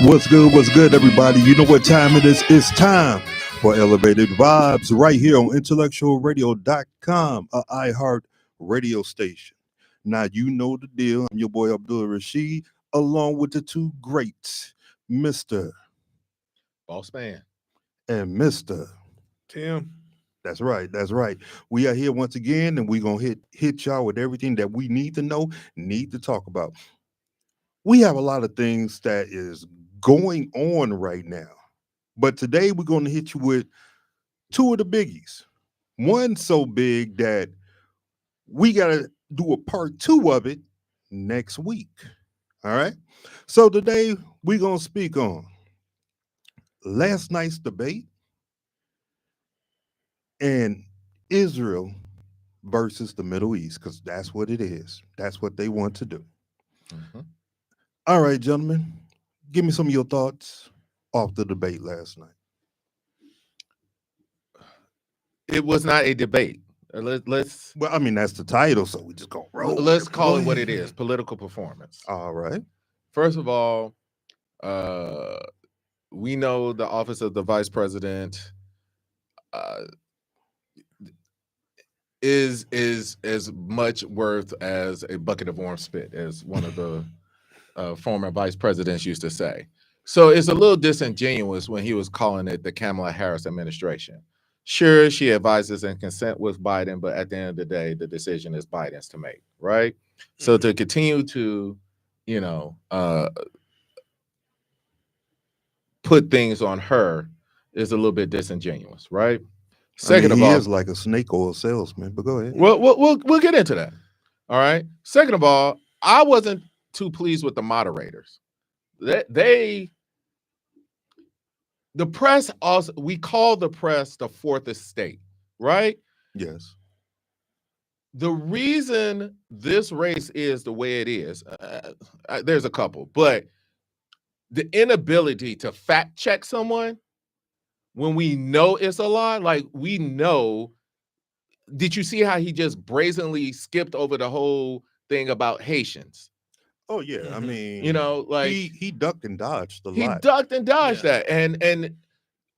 What's good, everybody? You know what time it is? It's time for Elevated Vibes right here on IntellectualRadio.com, a iHeart radio station. Now, you know the deal. I'm your boy, Abdul Rashid, along with the two greats, Mr. Boss man. and Mr. Tim. That's right. That's right. We are here once again, and we're going to hit y'all with everything that we need to know, need to talk about. We have a lot of things that is going on right now. But today we're going to hit you with two of the biggies. One so big that we got to do a part two of it next week. All right. So today we're going to speak on last night's debate and Israel versus the Middle East, because that's what it is. That's what they want to do. Mm-hmm. All right, gentlemen, give me some of your thoughts off the debate last night. It was not a debate. Let's Well, I mean, that's the title, so we just gonna roll. let's call it what it is: political performance. All right. First of all, we know the office of the vice president is as much worth as a bucket of warm spit, as one of the former vice presidents used to say. So it's a little disingenuous when he was calling it the Kamala Harris administration. Sure, she advises and consent with Biden, but at the end of the day, the decision is Biden's to make, right? Mm-hmm. So to continue to, put things on her is a little bit disingenuous, right? Second of all, he is like a snake oil salesman, but go ahead. Well, we'll get into that. All right. Second of all, I wasn't too pleased with the moderators. The press also, we call the press the fourth estate, right? Yes. The reason this race is the way it is, there's a couple, but the inability to fact check someone when we know it's a lie, like we know. Did you see how he just brazenly skipped over the whole thing about Haitians? Oh yeah, I mean, like he ducked and dodged a lot. He ducked and dodged that, and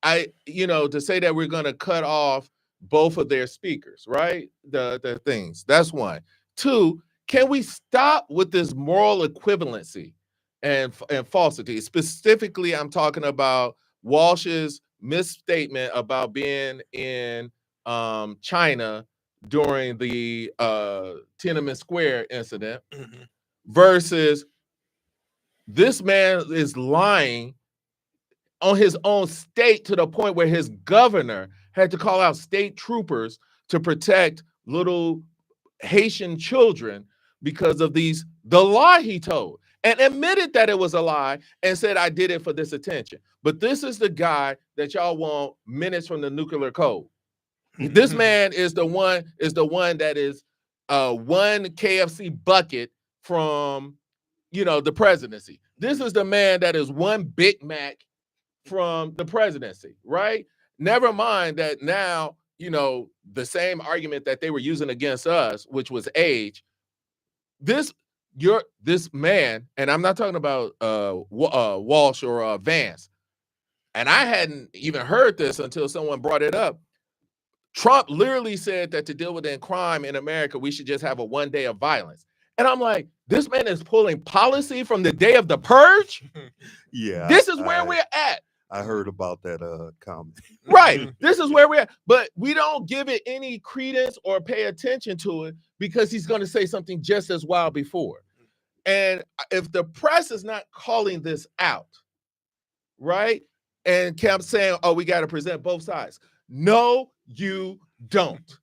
I, to say that we're going to cut off both of their speakers, right? The things. That's one. Two, can we stop with this moral equivalency and falsity? Specifically, I'm talking about Walsh's misstatement about being in China during the Tiananmen Square incident. Mm-hmm. Versus this man is lying on his own state to the point where his governor had to call out state troopers to protect little Haitian children because of the lie he told, and admitted that it was a lie and said, I did it for this attention. But this is the guy that y'all want minutes from the nuclear code. This man is the one that is one KFC bucket from, the presidency. This is the man that is one Big Mac from the presidency, right? Never mind that now, the same argument that they were using against us, which was age. This man, and I'm not talking about Walsh or Vance, and I hadn't even heard this until someone brought it up. Trump literally said that to deal with crime in America, we should just have a 1 day of violence. And I'm like, this man is pulling policy from the day of the purge? Yeah. This is where we're at. I heard about that comment. Right. This is where we're at. But we don't give it any credence or pay attention to it because he's going to say something just as wild before. And if the press is not calling this out, right, and kept saying, oh, we got to present both sides. No, you don't.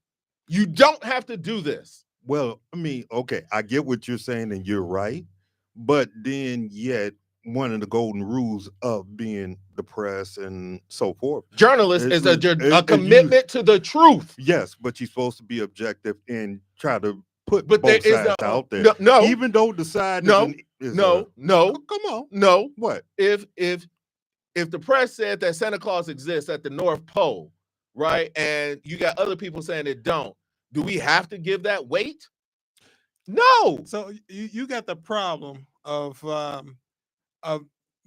You don't have to do this. Well, I mean, okay, I get what you're saying and you're right. But then yet one of the golden rules of being the press and so forth. Journalist is a commitment to the truth. Yes, but you're supposed to be objective and try to put both sides out there. No. Even though the side no. Come on. No. What? If the press said that Santa Claus exists at the North Pole, right, and you got other people saying it don't, do we have to give that weight? No. So you got the problem of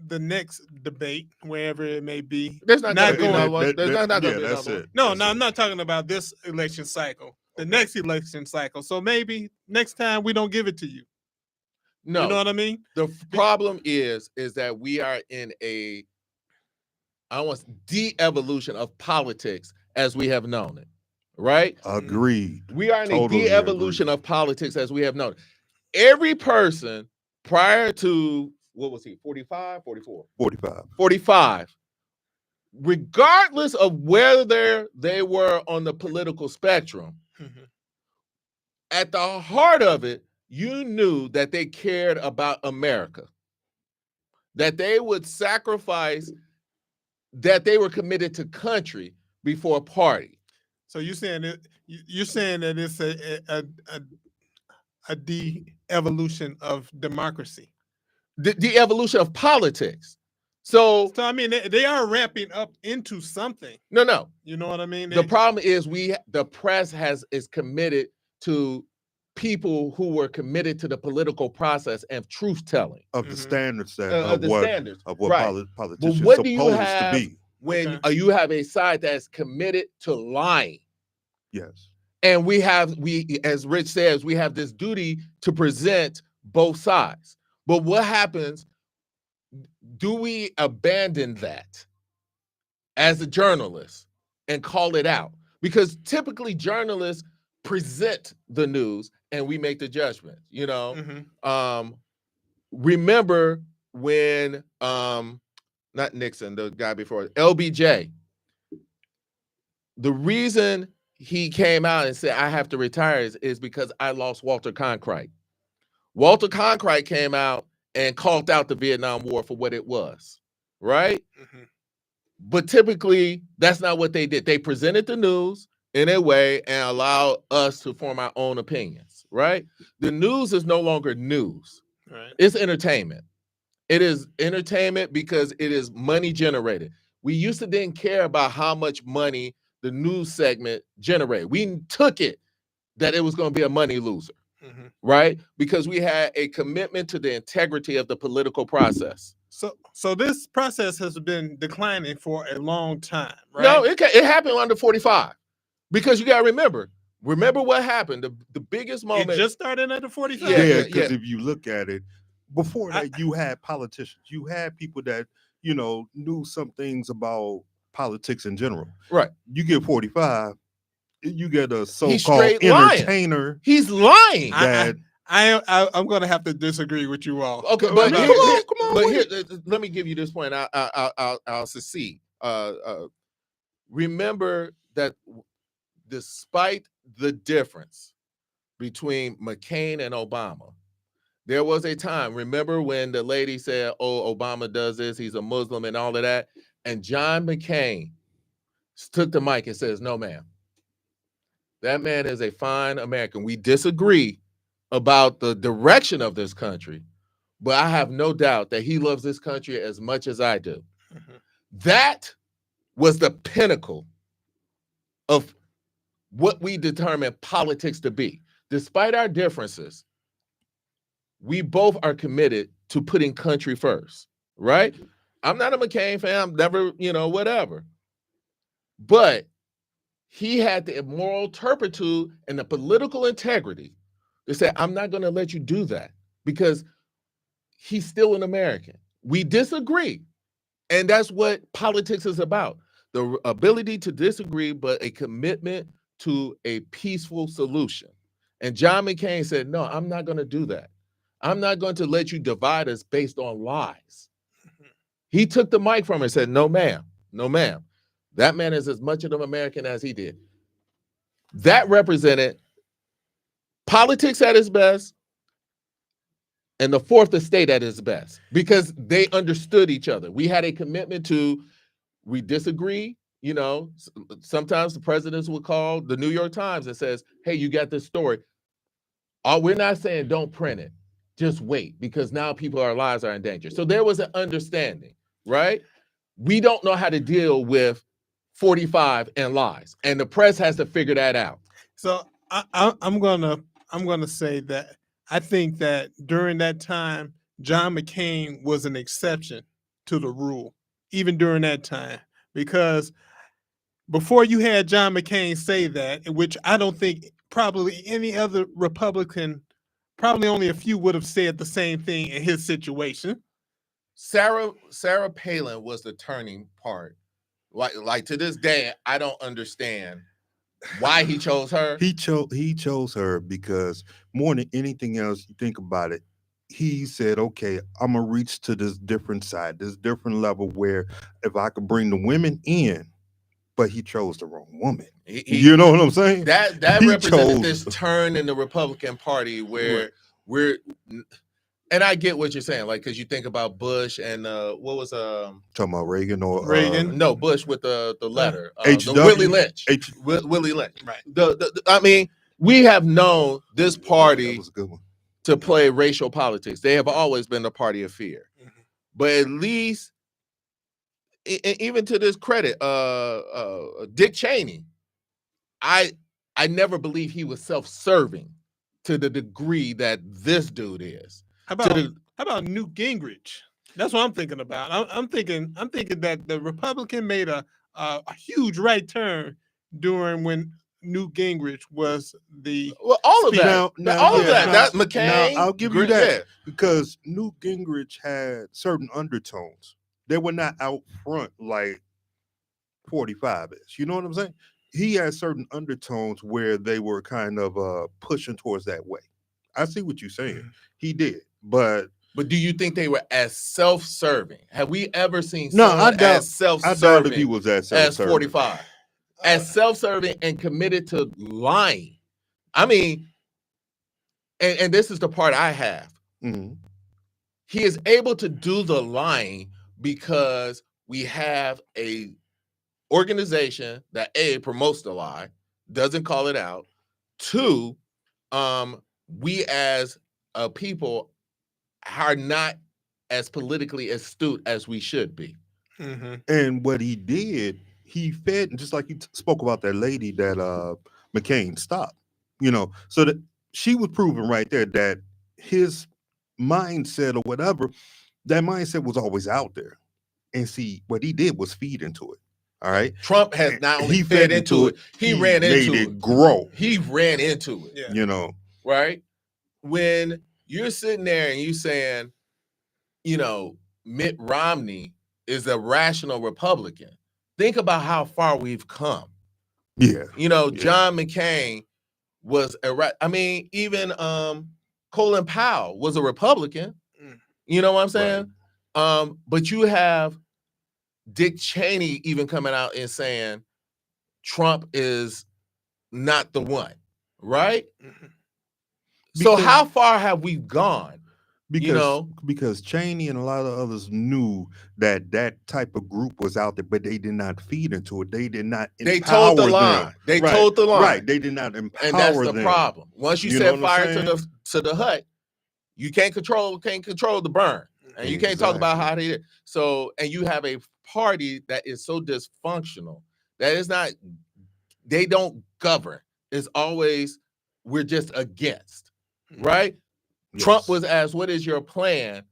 the next debate, wherever it may be. There's not going Not to be going- no one. There's not going to be that's no one. it. No, That's no, I'm it. not talking about this election cycle. The next election cycle. So maybe next time we don't give it to you. No, You know what I mean? the problem is that we are in a, I want de-evolution of politics as we have known it, right? Agreed. We are in Totally a de-evolution of politics as we have known it. Every person prior to, what was he, 45, 44? 45. 45, regardless of whether they were on the political spectrum, at the heart of it, you knew that they cared about America, that they would sacrifice, that they were committed to country before party. So you're saying that it's a de-evolution of democracy. The evolution of politics. So I mean, they are ramping up into something. no. You know what I mean? The problem is the press is committed to people who were committed to the political process and truth telling Of the standards that of the standards of what right. politicians But what supposed do you have to be. when you have a side that's committed to lying? Yes. And we as Rich says, we have this duty to present both sides. But what happens? Do we abandon that as a journalist and call it out? Because typically journalists present the news and we make the judgment, you know. Remember when not Nixon, the guy before, LBJ, the reason he came out and said I have to retire is because I lost Walter Cronkite. Walter Cronkite came out and called out the Vietnam War for what it was, right? But typically, that's not what they did. They presented the news in a way and allowed us to form our own opinions, right? The news is no longer news. Right. It's entertainment. It is entertainment because it is money generated. We used to didn't care about how much money the news segment generated. We took it that it was going to be a money loser, right? Because we had a commitment to the integrity of the political process. So this process has been declining for a long time, right? No, it happened under 45. Because you got to remember what happened. The biggest moment. It just started under 45. Yeah, because if you look at it, before that, you had politicians. You had people that, knew some things about politics in general. Right. You get 45, you get a so-called straight entertainer. Lying. He's lying. I'm going to have to disagree with you all. Okay, but come on. But here, let me give you this point. I'll succeed. Remember that despite the difference between McCain and Obama, there was a time, remember when the lady said, oh, Obama does this, he's a Muslim and all of that, and John McCain took the mic and says, no, ma'am, that man is a fine American. We disagree about the direction of this country, but I have no doubt that he loves this country as much as I do. That was the pinnacle of what we determine politics to be. Despite our differences, we both are committed to putting country first, right? I'm not a McCain fan. I'm never, whatever. But he had the moral turpitude and the political integrity to say, I'm not going to let you do that because he's still an American. We disagree. And that's what politics is about. The ability to disagree, but a commitment to a peaceful solution. And John McCain said, no, I'm not going to do that. I'm not going to let you divide us based on lies. He took the mic from her and said, no, ma'am. No, ma'am. That man is as much of an American as he did. That represented politics at its best and the fourth estate at its best because they understood each other. We had a commitment to, we disagree. Sometimes the presidents would call the New York Times and says, hey, you got this story. We're not saying don't print it. Just wait, because now our lives are in danger. So there was an understanding, right? We don't know how to deal with 45 and lies, and the press has to figure that out. So I'm gonna say that I think that during that time, John McCain was an exception to the rule, even during that time, because before you had John McCain say that, which I don't think probably any other Republican, probably only a few would have said the same thing in his situation. Sarah Palin was the turning part. Like to this day, I don't understand why he chose her. He chose her because more than anything else, you think about it, he said, okay, I'm gonna reach to this different side, this different level where if I could bring the women in, but he chose the wrong woman. You know what I'm saying? That He represented chose- this turn in the Republican Party where we're, and I get what you're saying, like, because you think about Bush and what was talking about Reagan or Reagan? no, Bush with the letter, HW? the Willie Lynch, Willie Lynch. Right. I mean, we have known this That party was a good one. to play racial politics. They have always been the party of fear. Mhm. But at least, even to this credit, Dick Cheney, I never believed he was self-serving to the degree that this dude is. How about Newt Gingrich? That's what I'm thinking about. I'm thinking that the Republican made a huge right turn during when Newt Gingrich was the Well, all of Speak- that, Now, all of yeah, that. now- That McCain. now, I'll give you that. Because Newt Gingrich had certain undertones. They were not out front like 45 is. You know what I'm saying? He had certain undertones where they were kind of pushing towards that way. I see what you're saying. Mhm. He did, but But do you think they were as self-serving? Have we ever seen No, someone I doubt- as self-serving I doubt if he was that as self-serving. 45? As self-serving and committed to lying. I mean, and this is the part I have. Mhm. He is able to do the lying because we have a organization that A, promotes the lie, doesn't call it out. Two, we as a people are not as politically astute as we should be. Mhm. And what he did, he fed, just like you spoke about that lady that McCain stopped, you know, so that she was proving right there that his mindset or whatever, that mindset was always out there. And see, what he did was feed into it. All right. Trump has not only He fed into it, he ran made into it it. grow. He ran into it. Yeah. You know, Right? When you're sitting there and you saying, you know, Mitt Romney is a rational Republican, think about how far we've come. yeah. You know, Yeah. John McCain was I mean, even Colin Powell was a Republican. Mm. You know what I'm saying? But you have Dick Cheney even coming out and saying Trump is not the one, right? Mhm. So Because- how far have we gone? Because know? because Cheney and a lot of others knew that that type of group was out there, but they did not feed into it. They did not They empower told the them. line. They Right, told the line. Right. They did not empower And that's the them. problem. Once you You know set what I'm fire to the hut, you can't control the burn. And you can't talk about how they did. So, and you have a party that is so dysfunctional that is not, they don't govern. It's always, we're just against, right? Trump Yes. was asked, what is your plan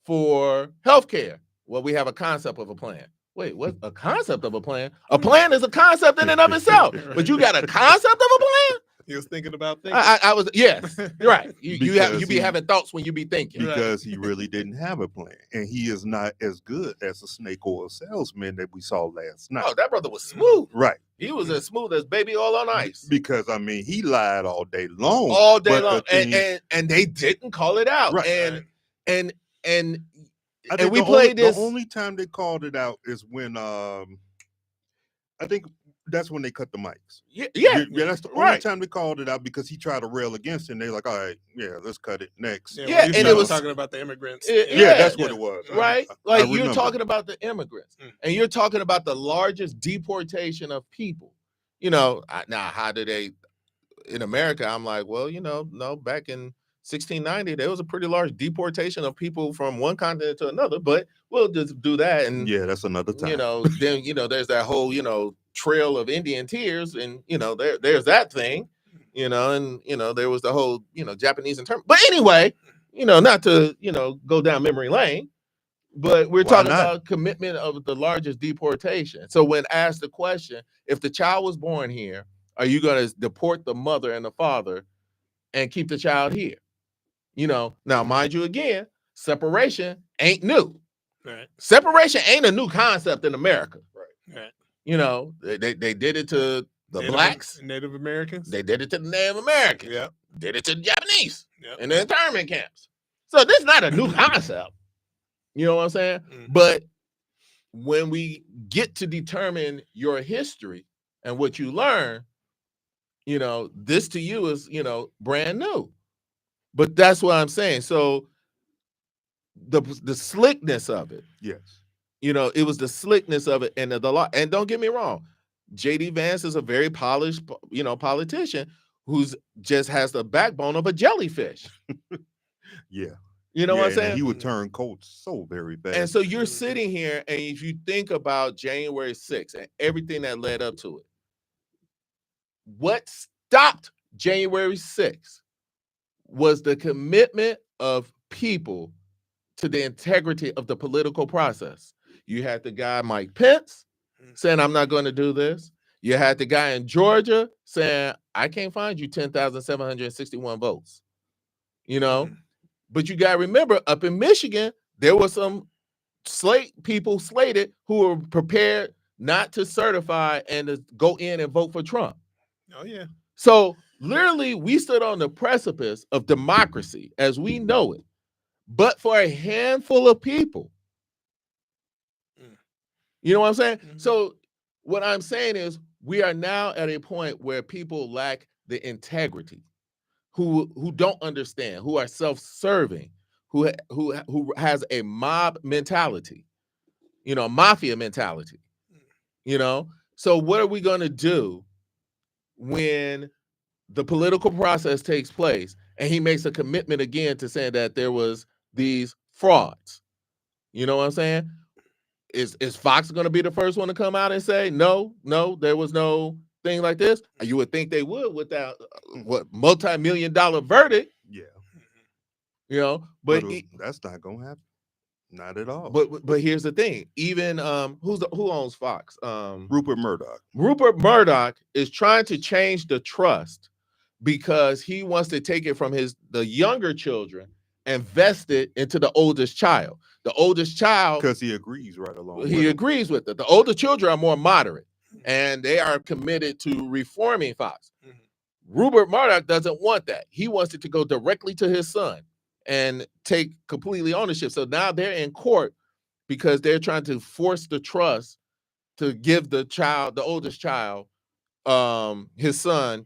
for healthcare? Well, we have a concept of a plan. Wait, what? A concept of a plan? A plan is a concept in and of itself. But you got a concept of a plan? He was thinking about thinking. I was, yes, you're right. You be Because having thoughts when you be thinking. because he really didn't have a plan, and he is not as good as a snake oil salesman that we saw last night. Oh, that brother was smooth. Right. He was as smooth as baby oil on ice. Because I mean, he lied all day long. All day but the long. thing- And they didn't call it out. Right. And I think we the played this. The only time they called it out is when I think that's when they cut the mics. Yeah. That's the only right. time they called it out because he tried to rail against it. And they're like, all right, yeah, let's cut it next. Yeah, Yeah, when he and it started was- talking about the immigrants. Yeah, that's what it was. Right? I Like you're remember. talking about the immigrants Mm. and you're talking about the largest deportation of people. You know, now how did they in America? I'm like, well, no, back in 1690, there was a pretty large deportation of people from one continent to another, but we'll just do that. And, Yeah, that's another time. then, there's that whole, trail of Indian tears and, there's that thing, and, there was the whole, Japanese intern. But anyway, not to, go down memory lane, But we're Why talking not? about commitment of the largest deportation. So when asked the question, if the child was born here, are you going to deport the mother and the father and keep the child here? You know, now mind you, again, separation ain't new. Right. Separation ain't a new concept in America. Right. You know, they did it to the blacks. Native Americans. They did it to the Native Americans. Yep. Did it to the Japanese Yep. in the internment camps. So this is not a new concept. You know what I'm saying? Mhm. But when we get to determine your history and what you learn, you know, this to you is, you know, brand new. But that's what I'm saying. So the slickness of it, Yes. you know, it was the slickness of it and the law. And don't get me wrong, J.D. Vance is a very polished, you know, politician who's just has the backbone of a jellyfish. Yeah. You know what I'm and saying? he would turn cold so very fast. And so you're sitting here, and if you think about January 6th and everything that led up to it, what stopped January 6th was the commitment of people to the integrity of the political process. You had the guy Mike Pence saying, I'm not going to do this. You had the guy in Georgia saying, I can't find you 10,761 votes. You know, but you got to remember, up in Michigan, there were some people slated who were prepared not to certify and to go in and vote for Trump. Oh, yeah. So literally, we stood on the precipice of democracy as we know it, but for a handful of people. You know what I'm saying? Mhm. So what I'm saying is we are now at a point where people lack the integrity, who don't understand, who are self-serving, who has a mob mentality, you know, mafia mentality, you know. So what are we going to do when the political process takes place and he makes a commitment again to saying that there was these frauds? You know what I'm saying? Is Fox going to be the first one to come out and say, no, there was no thing like this? You would think they would with that multi-million-dollar verdict. Yeah. You know, but that's not going to happen. Not at all. But here's the thing. Even who owns Fox? Rupert Murdoch. Rupert Murdoch is trying to change the trust because he wants to take it from the younger children and vest it into the oldest child. The oldest child, because he agrees right along. He agrees with it. The older children are more moderate, and they are committed to reforming Fox. Rupert Murdoch doesn't want that. He wants it to go directly to his son and take completely ownership. So now they're in court because they're trying to force the trust to give the oldest child, his son,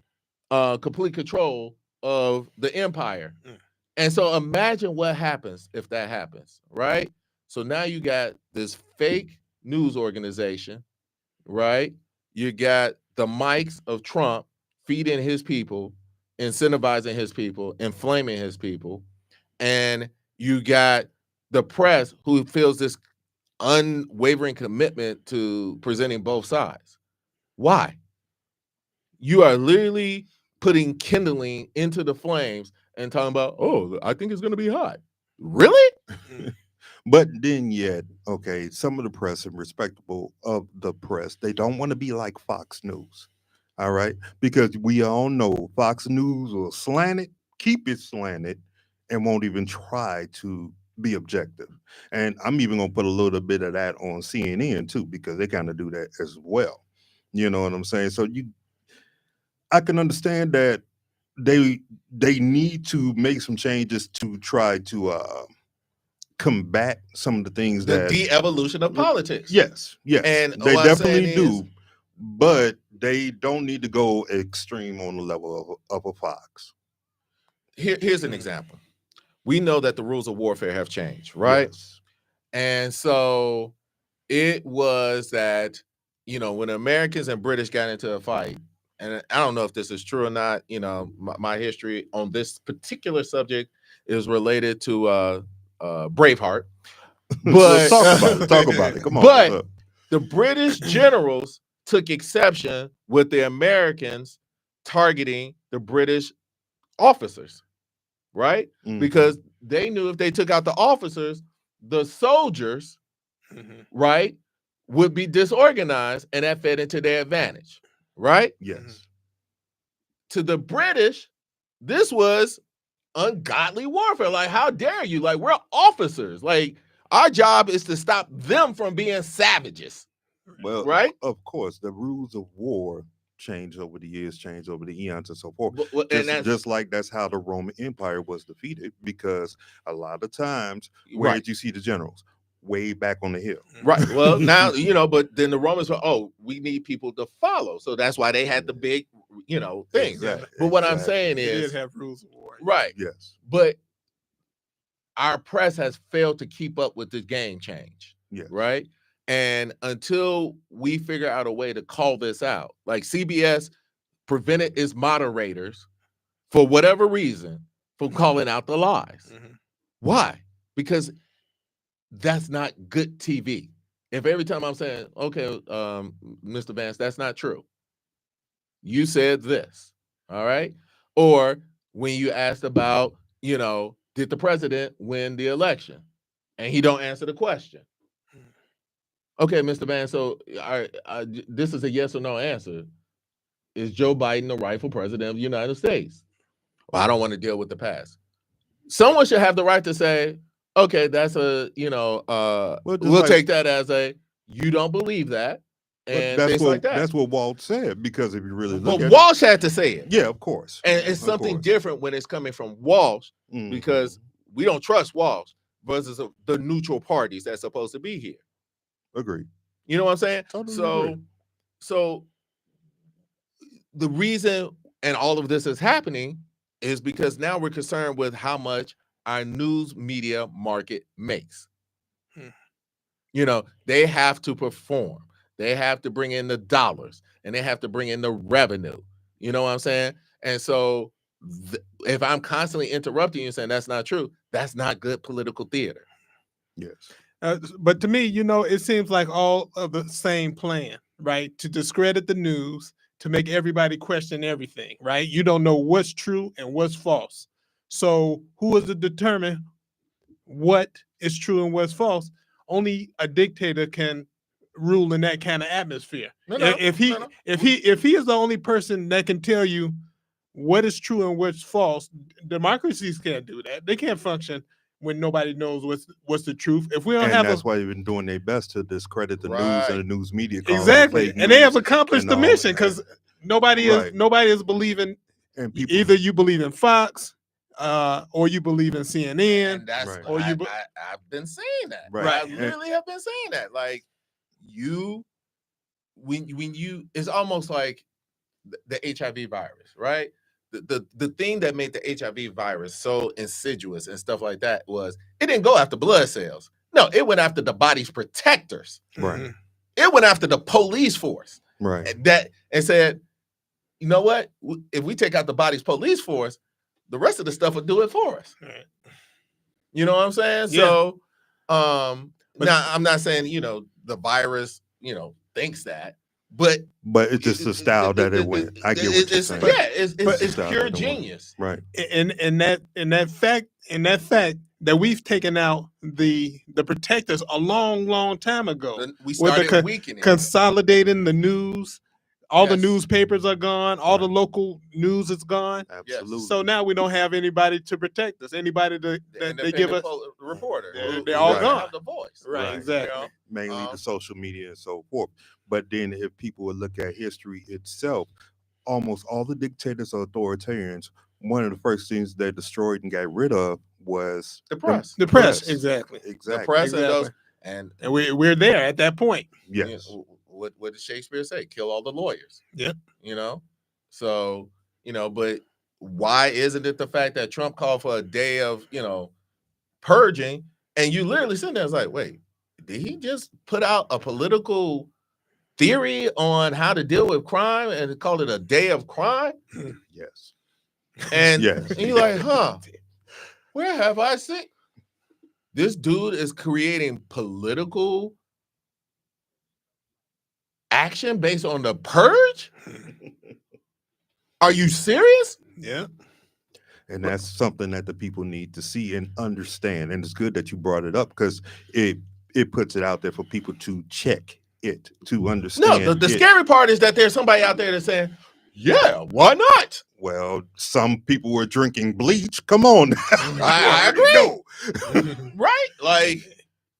complete control of the empire. And so imagine what happens if that happens, right? So now you got this fake news organization, right? You got the mics of Trump feeding his people, incentivizing his people, inflaming his people. And you got the press who feels this unwavering commitment to presenting both sides. Why? You are literally putting kindling into the flames and talking about, oh, I think it's going to be hot. Really? But then yet, okay, some of the press and respectable of the press, they don't want to be like Fox News. All right. Because we all know Fox News will slant it, keep it slanted, and won't even try to be objective. And I'm even going to put a little bit of that on CNN too, because they kind of do that as well. You know what I'm saying? So I can understand that they need to make some changes to try to combat some of the things the that de-evolution of politics. Yes, And they what I'm definitely saying do, is- but they don't need to go extreme on the level of a Fox. Here's an example. We know that the rules of warfare have changed, right? Yes. And so it was that, you know, when Americans and British got into a fight, and I don't know if this is true or not, you know, my history on this particular subject is related to Braveheart. But Let's talk about it. Talk about it. Come on. But the British generals took exception with the Americans targeting the British officers, right? Mhm. Because they knew if they took out the officers, the soldiers, right, would be disorganized, and that fed into their advantage, right? Yes. To the British, this was ungodly warfare. Like, how dare you? Like, we're officers. Like, our job is to stop them from being savages. Well, right? Of course, the rules of war change over the years, change over the eons, and so forth. And Just like that's how the Roman Empire was defeated, because a lot of times, where right. did you see the generals? Way back on the hill. Right. Well, now, but then the Romans were, we need people to follow. So that's why they had the big, thing. Exactly. But what I'm saying They is, did have rules of war. right. Yes. But our press has failed to keep up with the game change. Yes. Right. And until we figure out a way to call this out, like CBS prevented its moderators, for whatever reason, from calling out the lies. Why? Because that's not good TV. If every time I'm saying, okay, Mr. Vance, that's not true. You said this, all right? Or when you asked about, did the president win the election? And he don't answer the question. Okay, Mr. Vance, so this is a yes or no answer. Is Joe Biden the rightful president of the United States? Well, I don't want to deal with the past. Someone should have the right to say, okay, that's we'll take that as you don't believe that, and things like that. That's what Walt said, because if you really look but at Walsh had to say it. Yeah, of course. And it's something different when it's coming from Walsh, because we don't trust Walsh versus the neutral parties that's supposed to be here. Agreed. You know what I'm saying? Totally agree. So the reason and all of this is happening is because now we're concerned with how much our news media market makes. They have to perform. They have to bring in the dollars, and they have to bring in the revenue. You know what I'm saying? And so if I'm constantly interrupting you and saying that's not true, that's not good political theater. Yes. But to me, it seems like all of the same plan, right? To discredit the news, to make everybody question everything, right? You don't know what's true and what's false. So who is to determine what is true and what's false? Only a dictator can rule in that kind of atmosphere. If he is the only person that can tell you what is true and what's false, democracies can't do that. They can't function when nobody knows what's the truth. If we don't have that's why they've been doing their best to discredit the news and the news media. Exactly. And they have accomplished the mission, because nobody is believing, and either you believe in Fox, or you believe in CNN. And that's I've been saying that. Right. I literally have been saying that. Like, when you, it's almost like the HIV virus, right? The thing that made the HIV virus so insidious and stuff like that was it didn't go after blood cells. No, it went after the body's protectors. Right. It went after the police force. Right. And said, you know what? If we take out the body's police force, the rest of the stuff will do it for us. Right. You know what I'm saying? Yeah. So, now I'm not saying, the virus, thinks that, but it's just the style that it went. I get what you're saying. Yeah, it's pure genius. Right. And that fact that we've taken out the protectors a long time ago. We started weakening, consolidating the news. All the newspapers are gone. All the local news is gone. Absolutely. So now we don't have anybody to protect us. Anybody that they give us reporter. They're all gone. Have the voice. Right. Exactly. Mainly the social media and so forth. But then if people would look at history itself, almost all the dictators or authoritarians, one of the first things they destroyed and got rid of was the press. The press. Exactly. The press and we're there at that point. Yes. What did Shakespeare say? Kill all the lawyers. Yep. So, but why isn't it the fact that Trump called for a day of, purging, and you literally sitting there, it's like, wait, did he just put out a political theory on how to deal with crime and call it a day of crime? Yes. And, and you're like, where have I seen? This dude is creating political action based on the purge? Are you serious? Yeah. And that's something that the people need to see and understand. And it's good that you brought it up because it puts it out there for people to check it, to understand. No, the scary part is that there's somebody out there that's saying, yeah, why not? Well, some people were drinking bleach. Come on. I agree. Right? Like,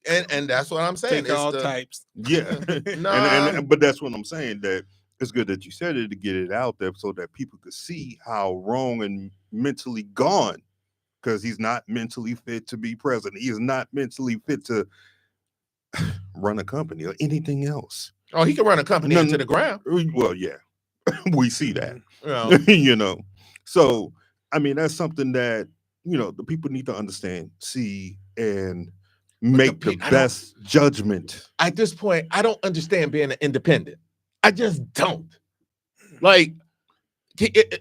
and that's what I'm saying. Take all types. Yeah. But that's what I'm saying, that it's good that you said it, to get it out there so that people could see how wrong and mentally gone, because he's not mentally fit to be president. He is not mentally fit to run a company or anything else. Oh, he can run a company into the ground. Well, yeah. We see that. You know. You know. So, I mean, that's something that, you know, the people need to understand, see, and make the best judgment. At this point, I don't understand being an independent. I just don't. Like,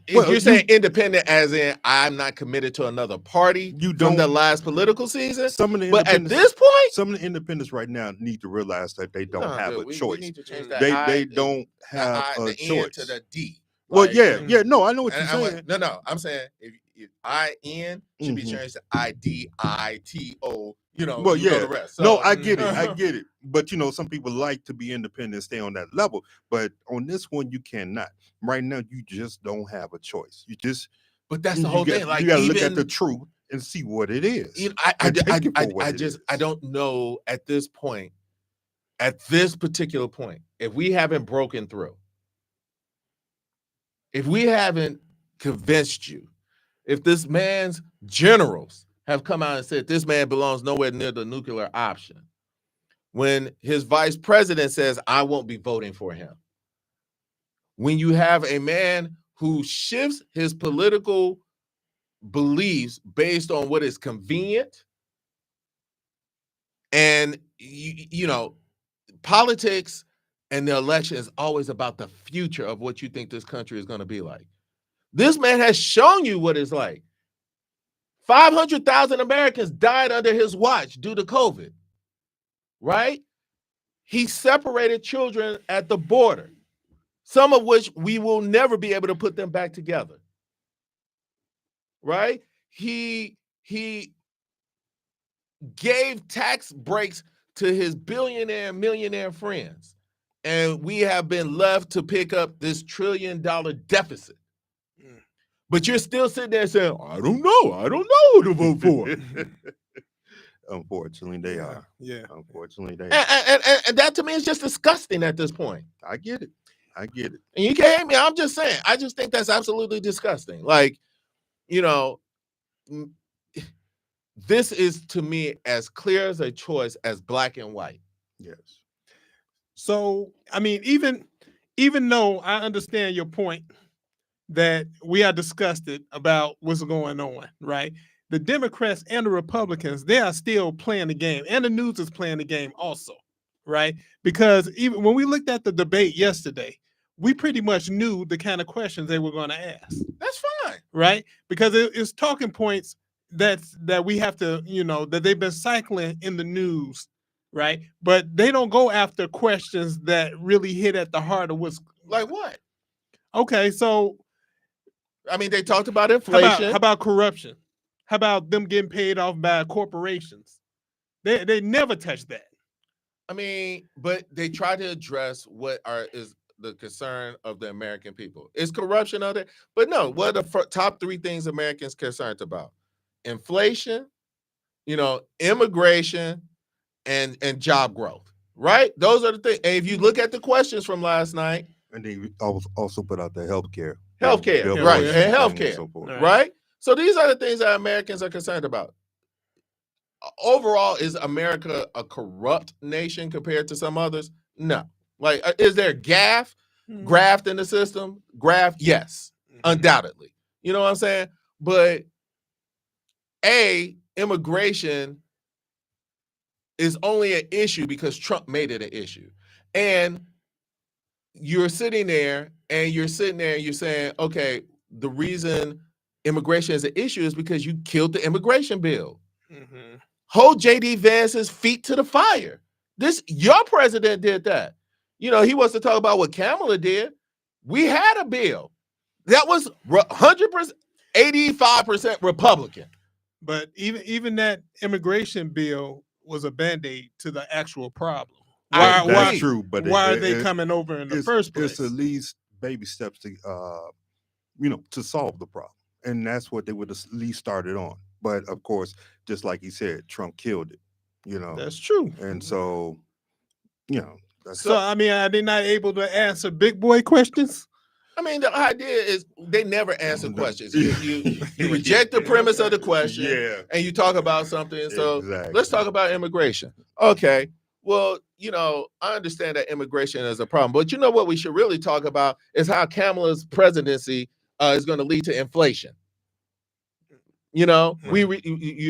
you're saying independent as in I'm not committed to another party from the last political season? But at this point, some of the independents right now need to realize that they don't have a choice. We need to change that they don't have a choice. To the D. Well, like, no, I know what you're saying. No, I'm saying if IN should be changed to IDITO. You know, well, yeah. The rest. So, no, I get it. But, you know, some people like to be independent, stay on that level. But on this one, you cannot. Right now, you just don't have a choice. But that's the whole thing. Like, you got to look at the truth and see what it is. You know, I don't know at this point, at this particular point, if we haven't broken through, if we haven't convinced you, if this man's generals have come out and said this man belongs nowhere near the nuclear option, when his vice president says, I won't be voting for him, when you have a man who shifts his political beliefs based on what is convenient, and, you know, politics and the election is always about the future of what you think this country is going to be like. This man has shown you what it's like. 500,000 Americans died under his watch due to COVID, right? He separated children at the border, some of which we will never be able to put them back together, right? He gave tax breaks to his billionaire, millionaire friends, and we have been left to pick up this $1 trillion deficit. But you're still sitting there saying, I don't know who to vote for. Unfortunately, they are. Yeah. Unfortunately, they are. And that to me is just disgusting at this point. I get it. And you can't hate me. I'm just saying. I just think that's absolutely disgusting. Like, you know, this is to me as clear as a choice as black and white. Yes. So, I mean, even though I understand your point that we are disgusted about what's going on, right? The Democrats and the Republicans, they are still playing the game, and the news is playing the game also, right? Because even when we looked at the debate yesterday, we pretty much knew the kind of questions they were going to ask. That's fine. Right? Because it's talking points that we have to, you know, that they've been cycling in the news, right? But they don't go after questions that really hit at the heart of what's... Like what? Okay, so... I mean, they talked about inflation. How about corruption? How about them getting paid off by corporations? They never touch that. I mean, but they try to address what is the concern of the American people. Is corruption on there? But no, what are the top three things Americans concerned about? Inflation, you know, immigration, and job growth, right? Those are the things. And if you look at the questions from last night. And they also put out the healthcare. Healthcare, right, and healthcare, so right? So these are the things that Americans are concerned about. Overall, is America a corrupt nation compared to some others? No. Like, is there graft in the system? Graft, yes, undoubtedly. You know what I'm saying? But immigration is only an issue because Trump made it an issue. And you're sitting there and you're saying, okay, the reason immigration is an issue is because you killed the immigration bill. Mm-hmm. Hold J.D. Vance's feet to the fire. Your president did that. You know, he wants to talk about what Kamala did. We had a bill that was 100%. 85% Republican. But even that immigration bill was a band-aid to the actual problem. I agree. That's true, but Why are they coming over in the first place? It's at least baby steps to to solve the problem, and that's what they would at least started on. But of course, just like he said, Trump killed it. That's true. And so that's So I mean, are they not able to answer big boy questions? I mean, the idea is they never answer questions. You reject the premise of the question, and you talk about something. So let's talk about immigration. Okay. Well, I understand that immigration is a problem, but you know what we should really talk about is how Kamala's presidency is going to lead to inflation. You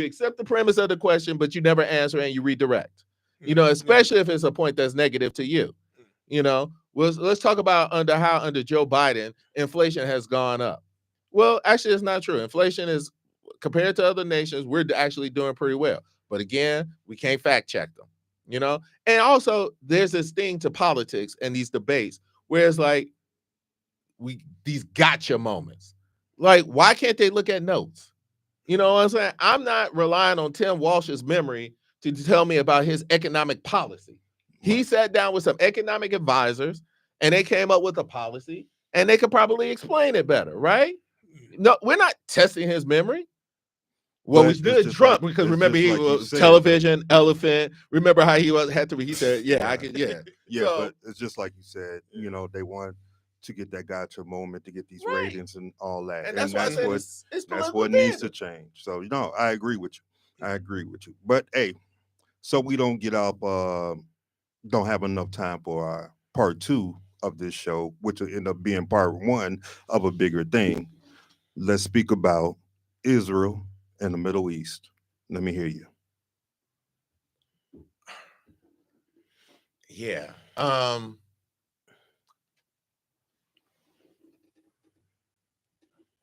accept the premise of the question, but you never answer and you redirect. Especially if it's a point that's negative to you. Let's talk about under Joe Biden, inflation has gone up. Well, actually, it's not true. Inflation is, compared to other nations, we're actually doing pretty well. But again, we can't fact check them, And also, there's this thing to politics and these debates where it's like these gotcha moments. Like, why can't they look at notes? You know what I'm saying? I'm not relying on Tim Walsh's memory to tell me about his economic policy. He sat down with some economic advisors and they came up with a policy and they could probably explain it better, right? No, we're not testing his memory. Well, we did Trump because remember he was television, elephant. Remember how he said, yeah, I could, yeah. Yeah, but it's just like you said, they want to get that gotcha moment to get these ratings and all that. And that's what needs to change. So, I agree with you. But hey, so we don't get up, don't have enough time for our part 2 of this show, which will end up being part 1 of a bigger thing. Let's speak about Israel and the Middle East. Let me hear you. Yeah.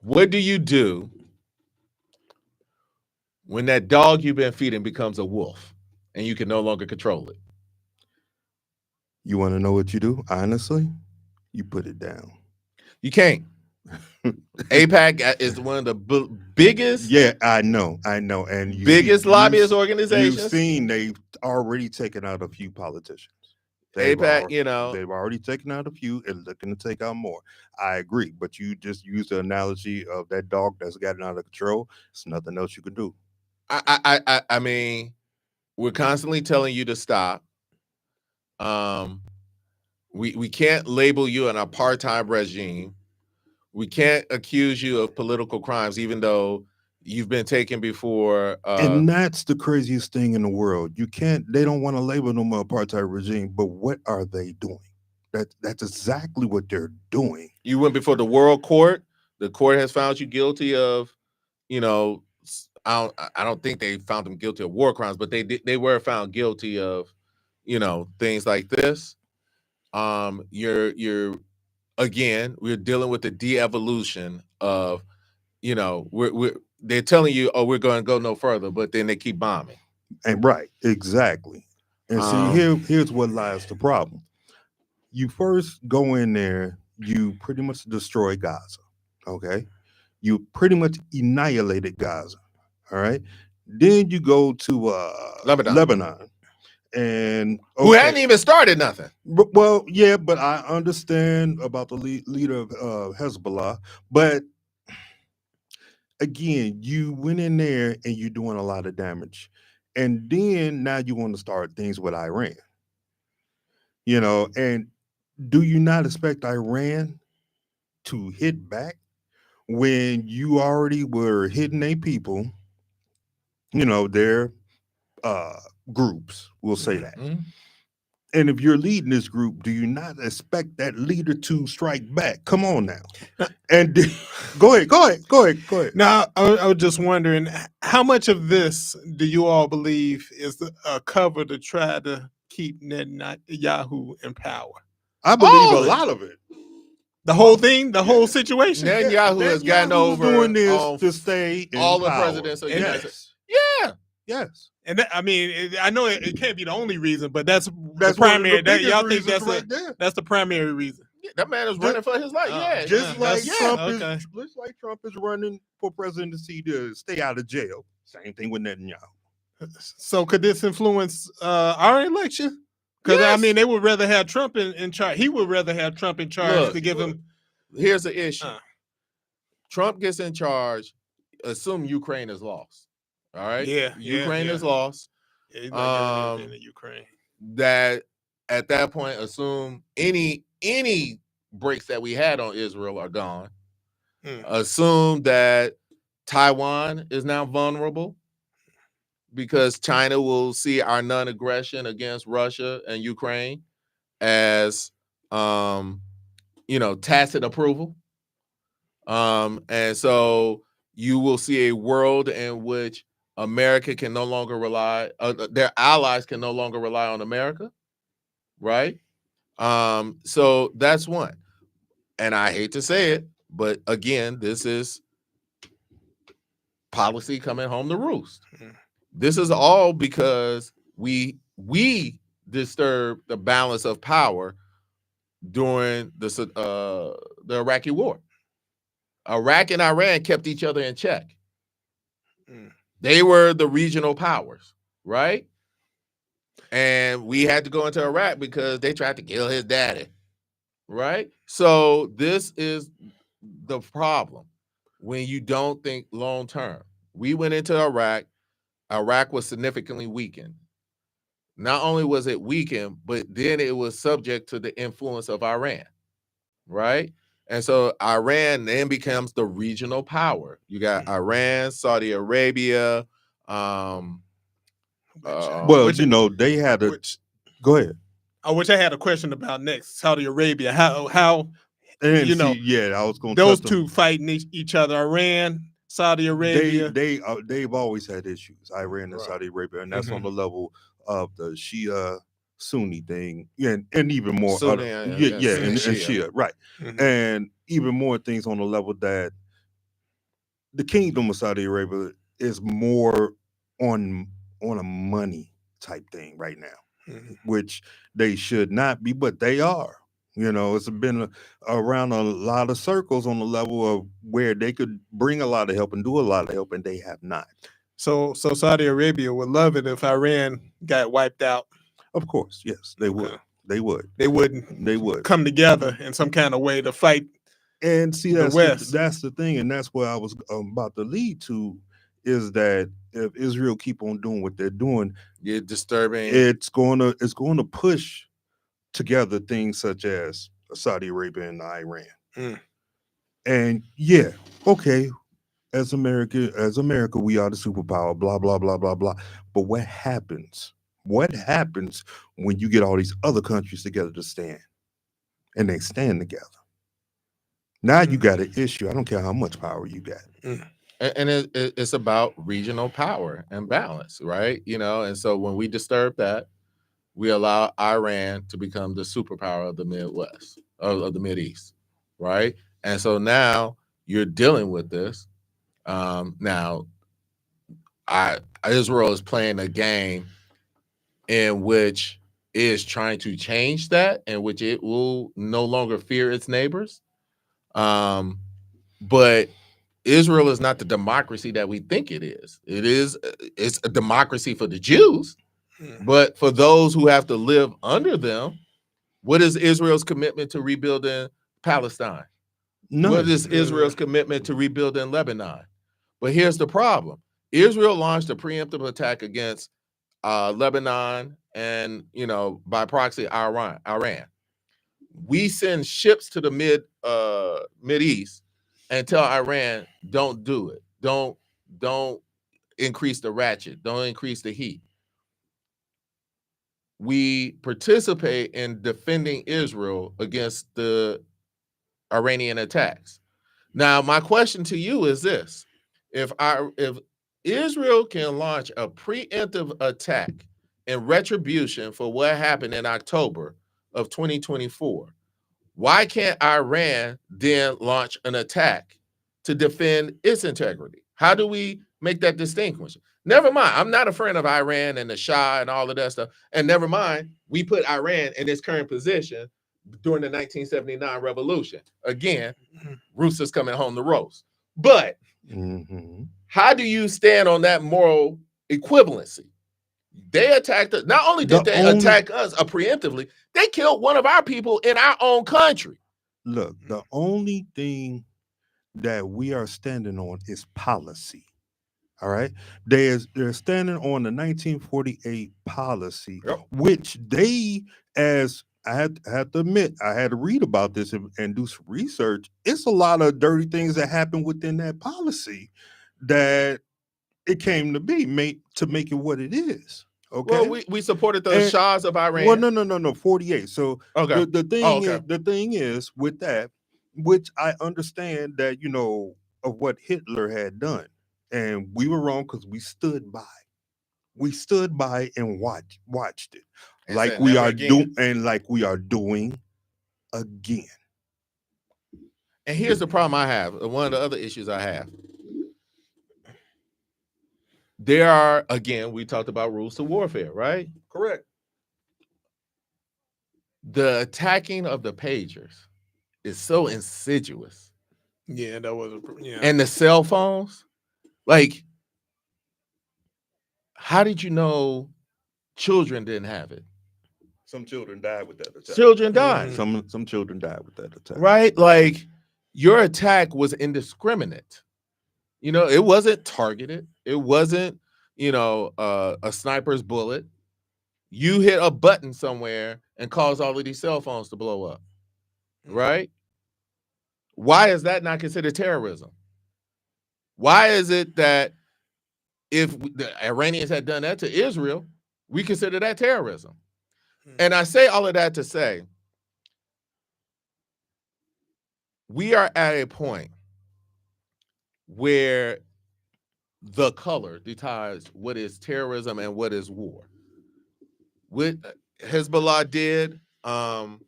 What do you do when that dog you've been feeding becomes a wolf and you can no longer control it? You want to know what you do? Honestly, you put it down. You can't. AIPAC is one of the biggest. Yeah, I know. And biggest lobbyist organizations. You've seen they've already taken out a few politicians. AIPAC, they've already taken out a few and looking to take out more. I agree, but you just used the analogy of that dog that's gotten out of control. There's nothing else you can do. I mean, we're constantly telling you to stop. We can't label you an apartheid regime. We can't accuse you of political crimes, even though you've been taken before. And that's the craziest thing in the world. They don't want to label them an apartheid regime, but what are they doing? That's exactly what they're doing. You went before the World Court. The court has found you guilty of, I don't think they found them guilty of war crimes, but they were found guilty of, things like this. We're dealing with the de-evolution of, they're telling you, oh, we're going to go no further, but then they keep bombing. And right, exactly. And see, here's what lies the problem. You first go in there, you pretty much destroy Gaza, okay? You pretty much annihilated Gaza, all right? Then you go to Lebanon. And who hadn't even started nothing. Well, yeah, but I understand about the leader of Hezbollah. But again, you went in there and you're doing a lot of damage. And then now you want to start things with Iran. And do you not expect Iran to hit back when you already were hitting their people, their groups, we'll say that. Mm-hmm. And if you're leading this group, do you not expect that leader to strike back? Come on now. And go ahead. Now, I was just wondering, how much of this do you all believe is a cover to try to keep Netanyahu in power? I believe a lot of it. The whole thing, the whole situation. Netanyahu has gotten over doing this to stay in all power. The presidents of the United States. Yeah. Yes. And I know it can't be the only reason, but that's the primary. Y'all think that's the primary reason? That man is running for his life. Yeah, Just like okay. Trump is running for presidency to stay out of jail. Same thing with Netanyahu. So could this influence our election? Because I Yes. mean, they would rather have Trump in charge. He would rather have Trump in charge Look, to give him. Here's the issue. Trump gets in charge. Assume Ukraine is lost. All right. Ukraine is lost. Yeah, he's not getting in Ukraine. That at that point, assume any breaks that we had on Israel are gone. Assume that Taiwan is now vulnerable because China will see our non-aggression against Russia and Ukraine as tacit approval. And so you will see a world in which America can no longer rely, their allies can no longer rely on America, right? So that's one. And I hate to say it, but again, this is policy coming home to roost. This is all because we disturbed the balance of power during the Iraqi war. Iraq and Iran kept each other in check. They were the regional powers, right? And we had to go into Iraq because they tried to kill his daddy, right? So this is the problem when you don't think long term. We went into Iraq. Iraq was significantly weakened. Not only was it weakened, but then it was subject to the influence of Iran, right? And so Iran then becomes the regional power. You got Iran, Saudi Arabia. They had a. Go ahead. Which I had a question about next. Saudi Arabia. How I was going to those two fighting each other. Iran, Saudi Arabia. They've always had issues. Iran and Saudi Arabia, and that's on the level of the Shia Sunni thing, and even more Sunni, and Shia, right? And even more things on the level that the kingdom of Saudi Arabia is more on a money type thing right now, which they should not be, but they are. It's been around a lot of circles on the level of where they could bring a lot of help and do a lot of help, and they have not. So Saudi Arabia would love it if Iran got wiped out. Of course, yes, they would. They would. They would come together in some kind of way to fight. And see, that's the West. That's the thing, and that's where I was about to lead to, is that if Israel keep on doing what they're doing, disturbing. It's going to push together things such as Saudi Arabia and Iran. And as America, we are the superpower. Blah blah blah blah blah. But what happens? What happens when you get all these other countries together to stand, and they stand together? Now you got an issue. I don't care how much power you got. And it's about regional power and balance, right? And so when we disturb that, we allow Iran to become the superpower of the Midwest, of the Mideast, right? And so now you're dealing with this. Now, Israel is playing a game in which it is trying to change that, in which it will no longer fear its neighbors. But Israel is not the democracy that we think it is. It's a democracy for the Jews, but for those who have to live under them, what is Israel's commitment to rebuilding Palestine? No. What is Israel's commitment to rebuilding Lebanon? But here's the problem. Israel launched a preemptive attack against Lebanon and, by proxy, Iran. We send ships to the Mideast and tell Iran, don't do it. Don't increase the ratchet. Don't increase the heat. We participate in defending Israel against the Iranian attacks. Now, my question to you is this. If Israel can launch a preemptive attack in retribution for what happened in October of 2024, why can't Iran then launch an attack to defend its integrity? How do we make that distinction? Never mind, I'm not a friend of Iran and the Shah and all of that stuff. And never mind, we put Iran in its current position during the 1979 revolution. Again, roosters coming home to roast. But how do you stand on that moral equivalency? They attacked us. Not only did they attack us preemptively, they killed one of our people in our own country. Look, the only thing that we are standing on is policy. All right. They're standing on the 1948 policy, which they, as I had to admit, I had to read about this and do some research. It's a lot of dirty things that happened within that policy that it came to be made to make it what it is. Okay. Well, we supported the Shahs of Iran. Well, no, 48. So okay. The thing is with that, which I understand that, of what Hitler had done. And we were wrong because we stood by. We stood by and watched it. And like we are doing again. And here's the problem I have. One of the other issues I have. There are, again, we talked about rules to warfare, right? Correct. The attacking of the pagers is so insidious. Yeah, that was And the cell phones, like, how did you know children didn't have it? Some children died with that attack. Children died. Some children died with that attack. Right? Like, your attack was indiscriminate. It wasn't targeted. It wasn't, a sniper's bullet. You hit a button somewhere and caused all of these cell phones to blow up. Right? Why is that not considered terrorism? Why is it that if the Iranians had done that to Israel, we consider that terrorism? And I say all of that to say, we are at a point where the color decides what is terrorism and what is war. What Hezbollah did, Hamas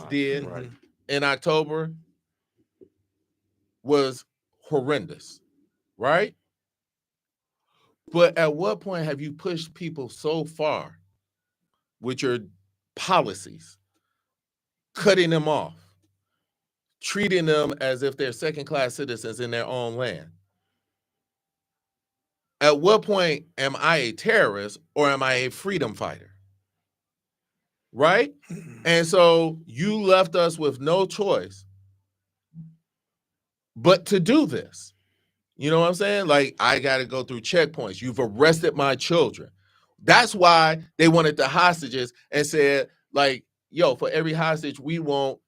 did in October was horrendous, right? But at what point have you pushed people so far with your policies, cutting them off, treating them as if they're second-class citizens in their own land? At what point am I a terrorist or am I a freedom fighter? Right? And so you left us with no choice but to do this. You know what I'm saying? Like, I got to go through checkpoints. You've arrested my children. That's why they wanted the hostages and said, like, yo, for every hostage, we want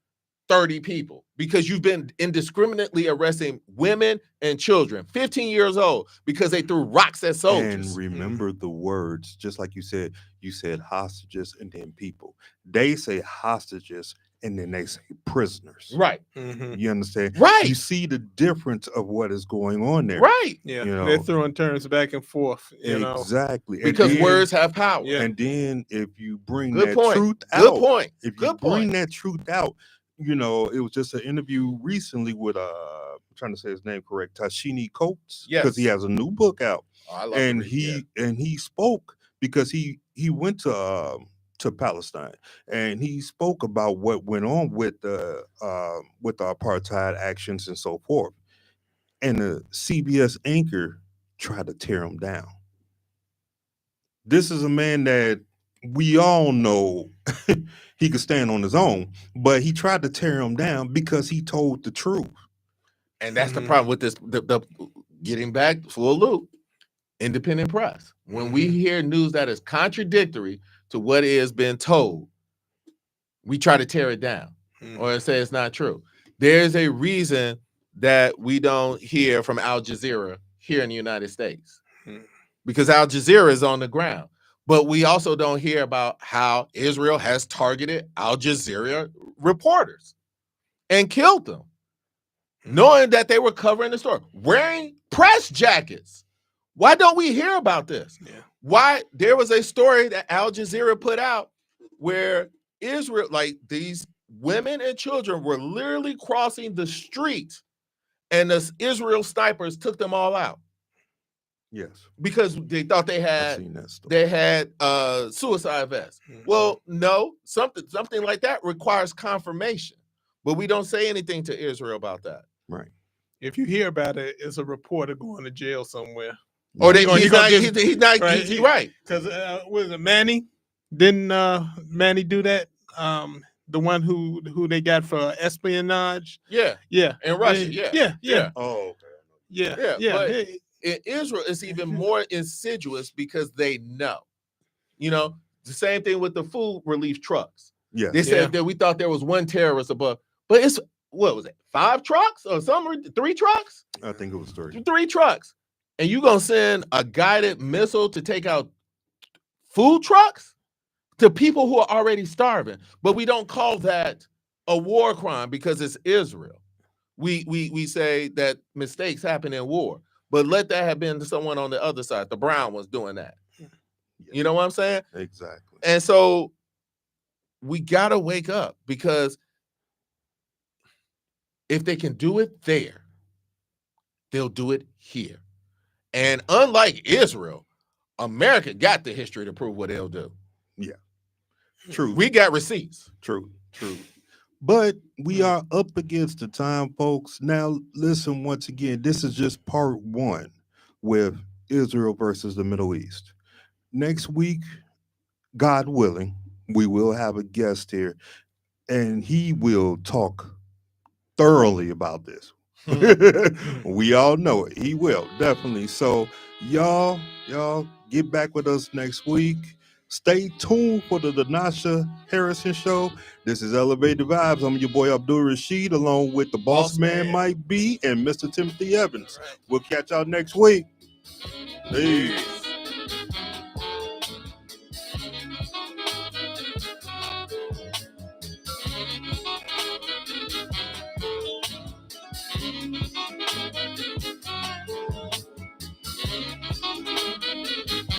30 people, because you've been indiscriminately arresting women and children, 15 years old, because they threw rocks at soldiers. And remember the words, just like you said hostages and then people. They say hostages and then they say prisoners. Right. You understand? Right. You see the difference of what is going on there. Right. Yeah. They're throwing terms back and forth. Exactly. Because words have power. Yeah. And then if you bring truth out. Good point. If you bring that truth out, it was just an interview recently with I'm trying to say his name correct, Tashini Coates, because he has a new book out. Oh, I love and he spoke because he went to Palestine, and he spoke about what went on with the apartheid actions and so forth. And the CBS anchor tried to tear him down. This is a man that we all know he could stand on his own, but he tried to tear him down because he told the truth. And that's the problem with this, the getting back full loop, independent press. When we hear news that is contradictory to what has been told, we try to tear it down or say it's not true. There's a reason that we don't hear from Al Jazeera here in the United States, because Al Jazeera is on the ground. But we also don't hear about how Israel has targeted Al Jazeera reporters and killed them, knowing that they were covering the story, wearing press jackets. Why don't we hear about this? Yeah. Why? There was a story that Al Jazeera put out where Israel, like, these women and children were literally crossing the street, and the Israel snipers took them all out. Yes. because they thought they I've seen that story. they had suicide vests. Well, no, something like that requires confirmation, but we don't say anything to Israel about that. Right. If you hear about it, it's a reporter going to jail somewhere. Or He's not right. Because was it Manny? Didn't Manny do that? The one who they got for espionage. Yeah. Yeah. In Russia. Yeah. Oh, okay. Yeah. But in Israel, it's even more insidious because they know. You know, the same thing with the food relief trucks. Yeah. They said that we thought there was one terrorist above, but it's what was it? 5 trucks or something? 3 trucks? I think it was 3. 3 trucks. And you gonna send a guided missile to take out food trucks to people who are already starving? But we don't call that a war crime because it's Israel. We say that mistakes happen in war, but let that have been someone on the other side. The brown ones doing that. You know what I'm saying? Exactly. And so we gotta wake up, because if they can do it there, they'll do it here. And unlike Israel, America got the history to prove what they'll do. Yeah. True. We got receipts. True. But we are up against the time, folks. Now, listen, once again, this is just part 1 with Israel versus the Middle East. Next week, God willing, we will have a guest here, and he will talk thoroughly about this. We all know it. He will, definitely. So y'all get back with us next week. Stay tuned for the Danasha Harrison Show. This is Elevated Vibes. I'm your boy Abdul Rashid, along with the Boss Man Mike B and Mr. Timothy Evans. We'll catch y'all next week. Peace.